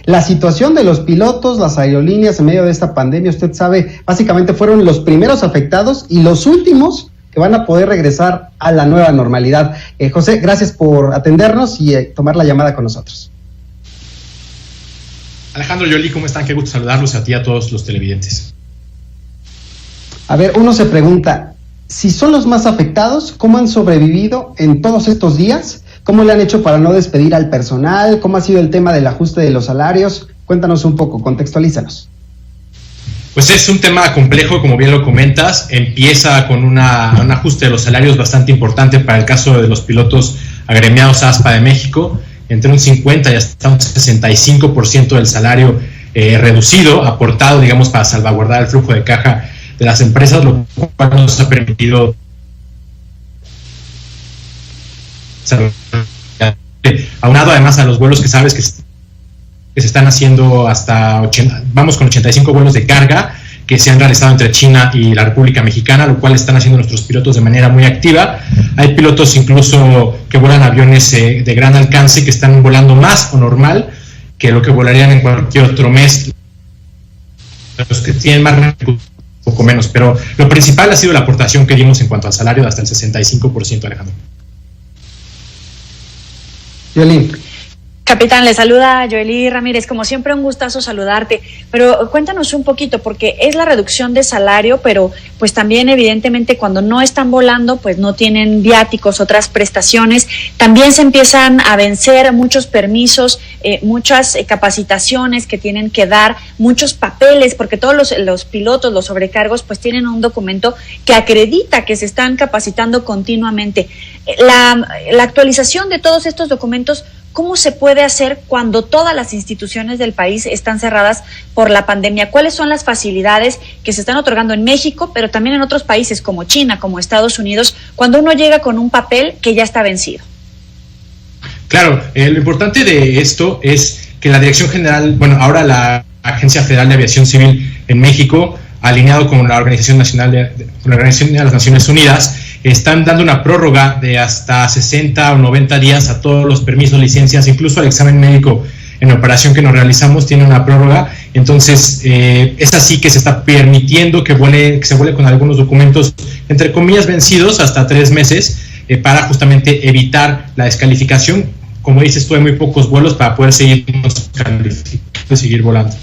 La situación de los pilotos, las aerolíneas en medio de esta pandemia, usted sabe, básicamente fueron los primeros afectados y los últimos que van a poder regresar a la nueva normalidad. José, gracias por atendernos y tomar la llamada con nosotros. Alejandro, Yoli, ¿cómo están? Qué gusto saludarlos a ti y a todos los televidentes. A ver, uno se pregunta, si son los más afectados, ¿cómo han sobrevivido en todos estos días? ¿Cómo le han hecho para no despedir al personal? ¿Cómo ha sido el tema del ajuste de los salarios? Cuéntanos un poco, contextualízanos. Pues es un tema complejo, como bien lo comentas. Empieza con un ajuste de los salarios bastante importante para el caso de los pilotos agremiados a ASPA de México, entre un 50 y hasta un 65% del salario reducido, aportado, digamos, para salvaguardar el flujo de caja de las empresas, lo cual nos ha permitido aunado además a los vuelos que sabes que se están haciendo hasta 80, vamos con 85 vuelos de carga que se han realizado entre China y la República Mexicana, lo cual están haciendo nuestros pilotos de manera muy activa. Hay pilotos incluso que vuelan aviones de gran alcance que están volando más o normal que lo que volarían en cualquier otro mes. Los que tienen más recursos, un poco menos, pero lo principal ha sido la aportación que dimos en cuanto al salario de hasta el 65%, Alejandro. Yoli. Capitán, le saluda Joely Ramírez, como siempre un gustazo saludarte, pero cuéntanos un poquito, porque es la reducción de salario, pero pues también evidentemente cuando no están volando, pues no tienen viáticos, otras prestaciones, también se empiezan a vencer muchos permisos, muchas capacitaciones que tienen que dar, muchos papeles, porque todos los pilotos, los sobrecargos, pues tienen un documento que acredita que se están capacitando continuamente. La actualización de todos estos documentos, ¿cómo se puede hacer cuando todas las instituciones del país están cerradas por la pandemia? ¿Cuáles son las facilidades que se están otorgando en México, pero también en otros países como China, como Estados Unidos, cuando uno llega con un papel que ya está vencido? Claro, lo importante de esto es que la Dirección General, bueno, ahora la Agencia Federal de Aviación Civil en México, alineado con la Organización con la Organización de las Naciones Unidas, están dando una prórroga de hasta 60 o 90 días a todos los permisos, licencias, incluso al examen médico en operación que nos realizamos tiene una prórroga. Entonces es así que se está permitiendo que se vuele con algunos documentos entre comillas vencidos hasta 3 meses para justamente evitar la descalificación. Como dices tú, hay muy pocos vuelos para poder seguir volando.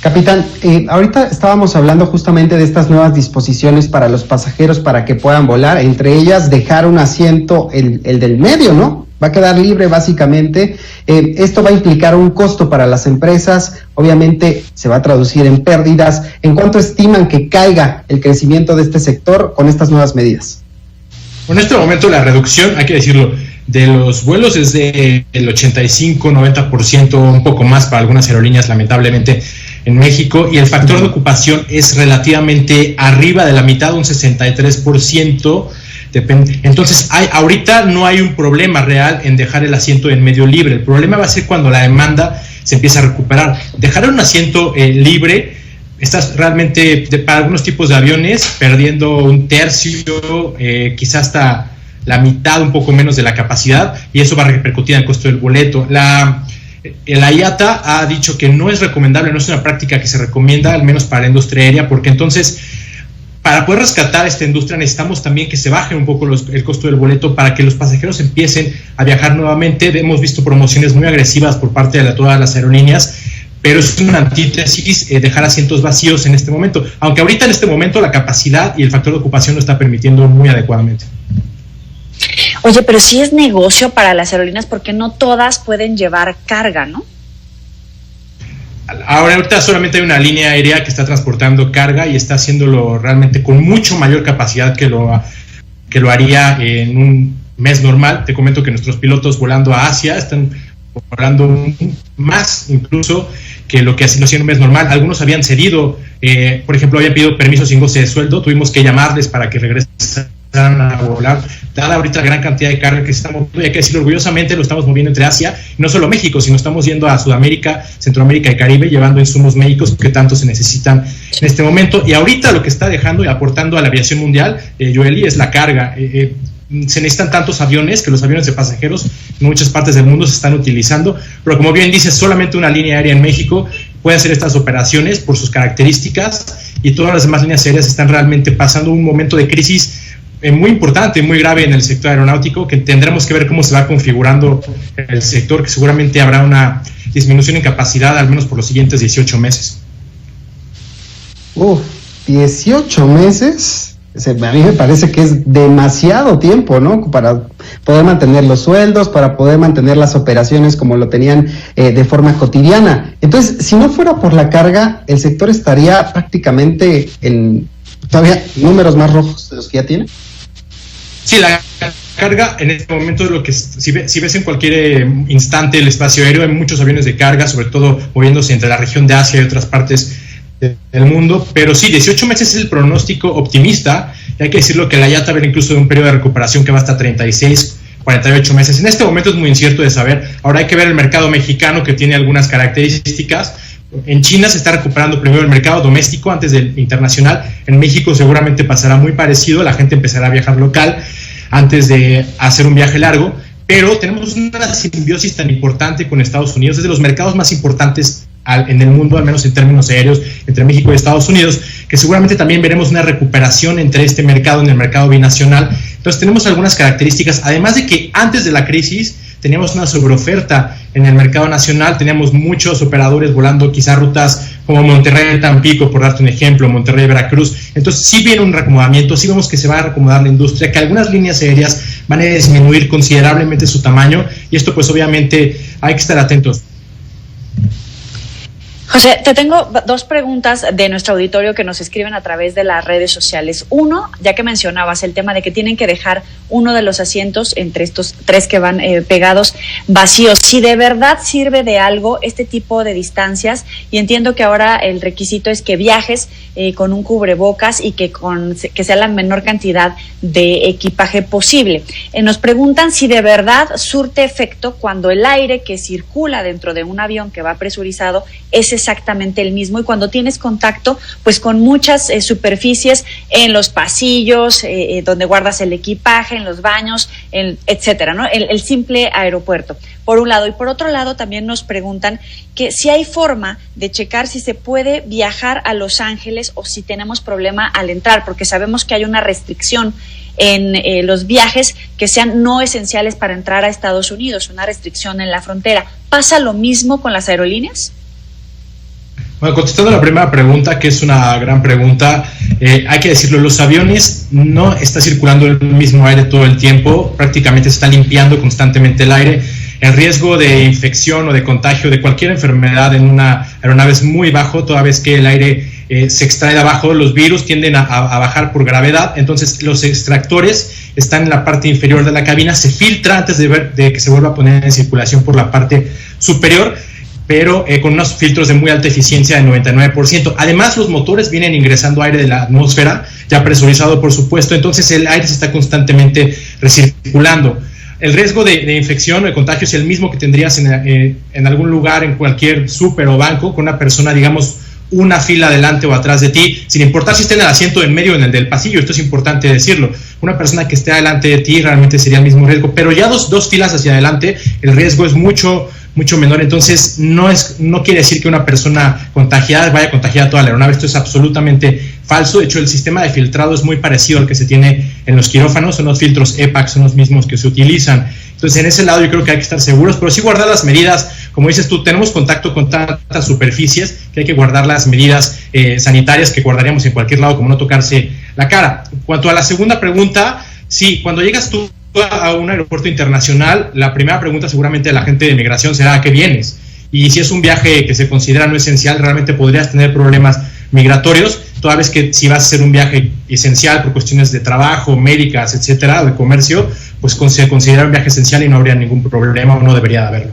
Capitán, ahorita estábamos hablando justamente de estas nuevas disposiciones para los pasajeros para que puedan volar, entre ellas dejar un asiento, el del medio, ¿no? Va a quedar libre básicamente. Esto va a implicar un costo para las empresas, obviamente se va a traducir en pérdidas. ¿En cuánto estiman que caiga el crecimiento de este sector con estas nuevas medidas? Bueno, en este momento la reducción, hay que decirlo, de los vuelos es del 85-90%, un poco más para algunas aerolíneas, lamentablemente, en México, y el factor de ocupación es relativamente arriba de la mitad, un 63%. Entonces, ahorita no hay un problema real en dejar el asiento en medio libre. El problema va a ser cuando la demanda se empieza a recuperar. Dejar un asiento libre, estás realmente, para algunos tipos de aviones, perdiendo un tercio, quizás hasta la mitad, un poco menos de la capacidad, y eso va a repercutir en el costo del boleto. La IATA ha dicho que no es recomendable, no es una práctica que se recomienda, al menos para la industria aérea, porque entonces, para poder rescatar esta industria, necesitamos también que se baje un poco el costo del boleto para que los pasajeros empiecen a viajar nuevamente. Hemos visto promociones muy agresivas por parte de todas las aerolíneas, pero es una antítesis dejar asientos vacíos en este momento, aunque ahorita en este momento la capacidad y el factor de ocupación lo está permitiendo muy adecuadamente. Oye, pero sí es negocio para las aerolíneas porque no todas pueden llevar carga, ¿no? Ahorita solamente hay una línea aérea que está transportando carga y está haciéndolo realmente con mucho mayor capacidad que lo haría en un mes normal. Te comento que nuestros pilotos volando a Asia están volando más incluso que lo que hacían en un mes normal. Algunos habían cedido, por ejemplo, habían pedido permiso sin goce de sueldo, tuvimos que llamarles para que regresen a volar, dada ahorita la gran cantidad de carga que se está moviendo, y hay que decirlo orgullosamente, lo estamos moviendo entre Asia, y no solo México, sino estamos yendo a Sudamérica, Centroamérica y Caribe, llevando insumos médicos que tanto se necesitan en este momento. Y ahorita lo que está dejando y aportando a la aviación mundial, Joely, es la carga. se necesitan tantos aviones, que los aviones de pasajeros en muchas partes del mundo se están utilizando, pero como bien dice, solamente una línea aérea en México puede hacer estas operaciones por sus características, y todas las demás líneas aéreas están realmente pasando un momento de crisis muy importante, muy grave en el sector aeronáutico, que tendremos que ver cómo se va configurando el sector, que seguramente habrá una disminución en capacidad al menos por los siguientes 18 meses. 18 meses, a mí me parece que es demasiado tiempo, ¿no? Para poder mantener los sueldos, para poder mantener las operaciones como lo tenían de forma cotidiana. Entonces, si no fuera por la carga, el sector estaría prácticamente en todavía números más rojos de los que ya tiene. Sí, la carga en este momento es lo que, si ves en cualquier instante el espacio aéreo, hay muchos aviones de carga, sobre todo moviéndose entre la región de Asia y otras partes del mundo, pero sí, 18 meses es el pronóstico optimista, y hay que decirlo que la IATA habla incluso de un periodo de recuperación que va hasta 36, 48 meses. En este momento es muy incierto de saber. Ahora hay que ver el mercado mexicano, que tiene algunas características. En China se está recuperando primero el mercado doméstico antes del internacional. En México seguramente pasará muy parecido, la gente empezará a viajar local antes de hacer un viaje largo, pero tenemos una simbiosis tan importante con Estados Unidos, es de los mercados más importantes en el mundo, al menos en términos aéreos, entre México y Estados Unidos, que seguramente también veremos una recuperación entre este mercado, en el mercado binacional. Entonces tenemos algunas características, además de que antes de la crisis teníamos una sobreoferta en el mercado nacional, teníamos muchos operadores volando quizá rutas como Monterrey-Tampico, por darte un ejemplo, Monterrey-Veracruz. Entonces sí viene un reacomodamiento, sí vemos que se va a reacomodar la industria, que algunas líneas aéreas van a disminuir considerablemente su tamaño, y esto pues obviamente hay que estar atentos. José, te tengo dos preguntas de nuestro auditorio que nos escriben a través de las redes sociales. Uno, ya que mencionabas el tema de que tienen que dejar uno de los asientos entre estos tres que van pegados vacíos. Si de verdad sirve de algo este tipo de distancias, y entiendo que ahora el requisito es que viajes con un cubrebocas y que sea la menor cantidad de equipaje posible. Nos preguntan si de verdad surte efecto cuando el aire que circula dentro de un avión que va presurizado es exactamente el mismo, y cuando tienes contacto pues con muchas superficies en los pasillos, donde guardas el equipaje, en los baños, etcétera, ¿no? El simple aeropuerto, por un lado. Y por otro lado también nos preguntan que si hay forma de checar si se puede viajar a Los Ángeles o si tenemos problema al entrar, porque sabemos que hay una restricción en los viajes que sean no esenciales para entrar a Estados Unidos, una restricción en la frontera. ¿Pasa lo mismo con las aerolíneas? Bueno, contestando la primera pregunta, que es una gran pregunta, hay que decirlo, los aviones no está circulando el mismo aire todo el tiempo, prácticamente se está limpiando constantemente el aire. El riesgo de infección o de contagio de cualquier enfermedad en una aeronave es muy bajo, toda vez que el aire se extrae de abajo. Los virus tienden a bajar por gravedad, entonces los extractores están en la parte inferior de la cabina, se filtra antes de que se vuelva a poner en circulación por la parte superior, pero con unos filtros de muy alta eficiencia del 99%. Además, los motores vienen ingresando aire de la atmósfera, ya presurizado por supuesto, entonces el aire se está constantemente recirculando. El riesgo de infección o de contagio es el mismo que tendrías en algún lugar, en cualquier súper o banco, con una persona, digamos, una fila adelante o atrás de ti, sin importar si está en el asiento en medio o en el del pasillo. Esto es importante decirlo. Una persona que esté adelante de ti realmente sería el mismo riesgo, pero ya dos filas hacia adelante, el riesgo es mucho menor. Entonces no quiere decir que una persona contagiada vaya a contagiar a toda la aeronave. Esto es absolutamente falso. De hecho, el sistema de filtrado es muy parecido al que se tiene en los quirófanos. Son los filtros EPAC, son los mismos que se utilizan. Entonces, en ese lado yo creo que hay que estar seguros, pero sí guardar las medidas. Como dices tú, tenemos contacto con tantas superficies que hay que guardar las medidas sanitarias que guardaríamos en cualquier lado, como no tocarse la cara. En cuanto a la segunda pregunta, sí, cuando llegas tú a un aeropuerto internacional, la primera pregunta seguramente de la gente de migración será ¿a qué vienes? Y si es un viaje que se considera no esencial, realmente podrías tener problemas migratorios, toda vez que si vas a hacer un viaje esencial por cuestiones de trabajo, médicas, etcétera, de comercio, pues se considera un viaje esencial y no habría ningún problema, o no debería de haberlo.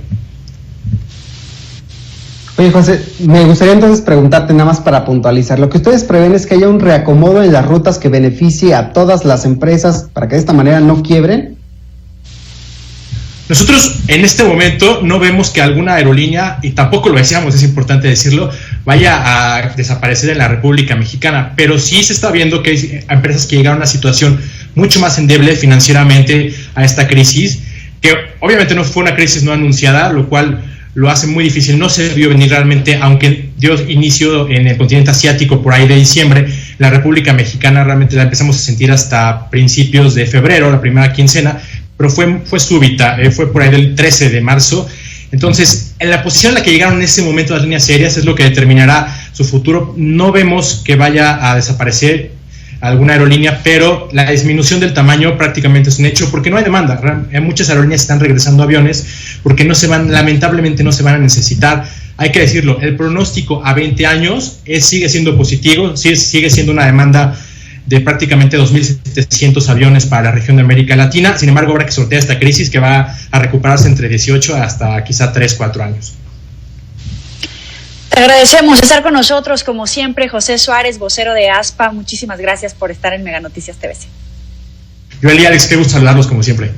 Oye, José, me gustaría entonces preguntarte, nada más para puntualizar, lo que ustedes prevén es que haya un reacomodo en las rutas que beneficie a todas las empresas para que de esta manera no quiebren. Nosotros en este momento no vemos que alguna aerolínea, y tampoco lo decíamos, es importante decirlo, vaya a desaparecer en la República Mexicana, pero sí se está viendo que hay empresas que llegaron a una situación mucho más endeble financieramente a esta crisis, que obviamente no fue una crisis no anunciada, lo cual lo hace muy difícil. No se vio venir realmente, aunque dio inicio en el continente asiático por ahí de diciembre. La República Mexicana realmente la empezamos a sentir hasta principios de febrero, la primera quincena, pero fue súbita, fue por ahí del 13 de marzo. Entonces, en la posición en la que llegaron en ese momento las líneas aéreas es lo que determinará su futuro. No vemos que vaya a desaparecer alguna aerolínea, pero la disminución del tamaño prácticamente es un hecho porque no hay demanda. Muchas aerolíneas están regresando aviones porque lamentablemente no se van a necesitar. Hay que decirlo, el pronóstico a 20 años sigue siendo positivo, sigue siendo una demanda de prácticamente 2.700 aviones para la región de América Latina. Sin embargo, habrá que sortear esta crisis que va a recuperarse entre 18 hasta quizá 3-4 años. Te agradecemos estar con nosotros, como siempre, José Suárez, vocero de ASPA. Muchísimas gracias por estar en Mega Noticias TVC. Yo, Alex, qué gusto saludarlos como siempre.